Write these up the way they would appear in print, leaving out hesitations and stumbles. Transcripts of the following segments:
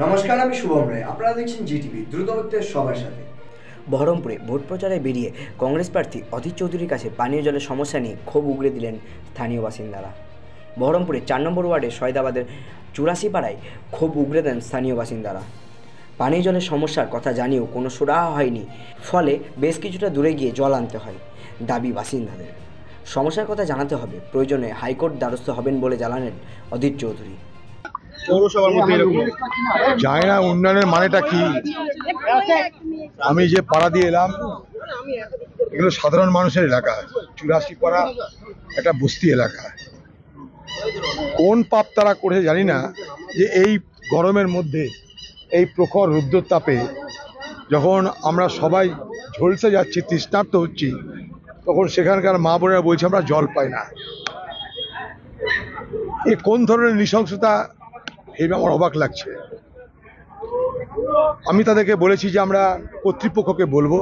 নমস্কার, আমি শুভম রায়। আপনারা দেখছেন জিটিভি, দ্রুত হচ্ছে সবার সাথে। বহরমপুরে ভোট প্রচারে বেরিয়ে কংগ্রেস প্রার্থী অধীর চৌধুরীর কাছে পানীয় জলের সমস্যা নিয়ে ক্ষোভ উগরে দিলেন স্থানীয় বাসিন্দারা। বহরমপুরের 4 নম্বর ওয়ার্ডের সয়দাবাদের 84 পাড়ায় ক্ষোভ উগরে দেন স্থানীয় বাসিন্দারা। পানীয় জলের সমস্যার কথা জানিয়েও কোনো সুরাহা হয়নি, ফলে বেশ কিছুটা দূরে গিয়ে জল আনতে হয়। দাবি বাসিন্দাদের, সমস্যার কথা জানাতে হবে, প্রয়োজনে হাইকোর্ট দ্বারস্থ হবেন বলে জানালেন অধীর চৌধুরী। পৌরসভার মধ্যে এরকম যায় না। উন্নয়নের মানেটা কি? আমি যে পাড়া দিয়ে এলাম, এগুলো সাধারণ মানুষের এলাকা। 84 পাড়া একটা বস্তি এলাকা। কোন পাপ তারা করেছে জানি না, যে এই গরমের মধ্যে, এই প্রখর রৌদ্রতাপে যখন আমরা সবাই ঝলসে যাচ্ছি, তৃষ্ণার্ত হচ্ছি, তখন সেখানকার মা বোনেরা বলছে আমরা জল পাই না। এ কোন ধরনের নৃশংসতা, এই আমার অবাক লাগছে। আমি তাদেরকে বলেছি যে আমরা কর্তৃপক্ষকে বলবো,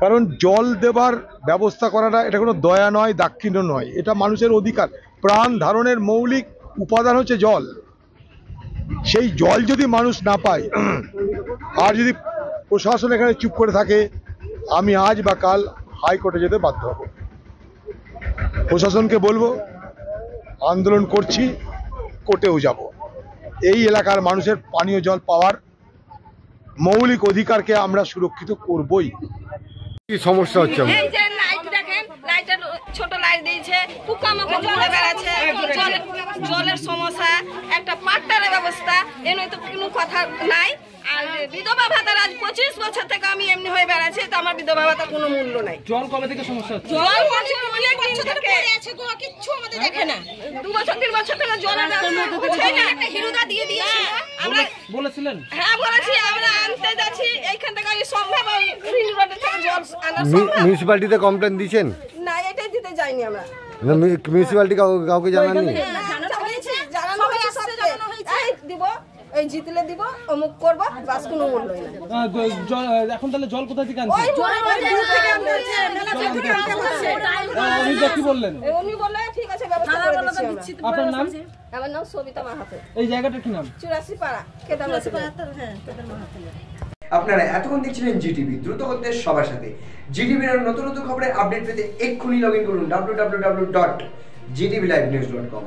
কারণ জল দেবার ব্যবস্থা করাটা এটা কোনো দয়া নয়, দাক্ষিণ্য নয়, এটা মানুষের অধিকার। প্রাণ ধারণের মৌলিক উপাদান হচ্ছে জল। সেই জল যদি মানুষ না পায়, আর যদি প্রশাসন এখানে চুপ করে থাকে, আমি আজ বা কাল হাইকোর্টে যেতে বাধ্য হব। প্রশাসনকে বলবো আন্দোলন করছি, কোর্টেও যাব। এই এলাকার মানুষের পানীয় জল পাওয়ার মৌলিক অধিকারকে আমরা সুরক্ষিত করবই। কি সমস্যা হচ্ছে? এই যে লাইট দেখেন, লাইটের ছোট লাইট দিয়েছে, পোকামাকড় ঘুরে বেড়াচ্ছে, জলের সমস্যা, একটা পাট্টারের ব্যবস্থা, এনে তো কোনো কথা নাই। আর বিধবা ভাতার আজ 25 বছর থেকে আমি এমনি হয়ে বেড়াচ্ছি, তো আমার বিধবা ভাতার কোনো মূল্য নাই। জল কবে থেকে সমস্যা হচ্ছে? জল অনেক দিন থেকে আছে গো, কিচ্ছু আমাদের দেখে না। 2 বছর 3 বছর থেকে জলের একটা হিরুদা দিয়ে দিয়েছে। আমরা বলেছিলেন? হ্যাঁ বলেছি, আমরা আনতে যাচ্ছি, এইখান থেকে সম্ভব ওই রিং রোডের থেকে জল আনা সম্ভব। মিউনিসিপ্যালিটিতে কমপ্লেন দিয়েছেন? না, এটাই দিতে যাইনি আমরা। মিউনিসিপ্যালিটি কাউকে জানাননি? জানানো হয়েছে, এই দিব, এই জিতলে দিব, অমুক করব, বাস কোনো মূল্য নাই। এখন তাহলে জল কোথা থেকে আনছেন? ওই দূর থেকে উনি কি বললেন? উনি বললেন ঠিক আছে, ব্যবস্থা করে দিচ্ছি। আপনার নাম? আমার নাম সবিতা মাহাতো। এই জায়গাটার কি নাম? 84 পাড়া, কেদারনাথ। আপনারা এতক্ষণ দেখছিলেন জিটিভি, দ্রুত হচ্ছে সবার সাথে। জিটিভির নতুন নতুন খবরের আপডেট পেতে এক্ষুনি লগ ইন করুন www.gtvlivenews.com।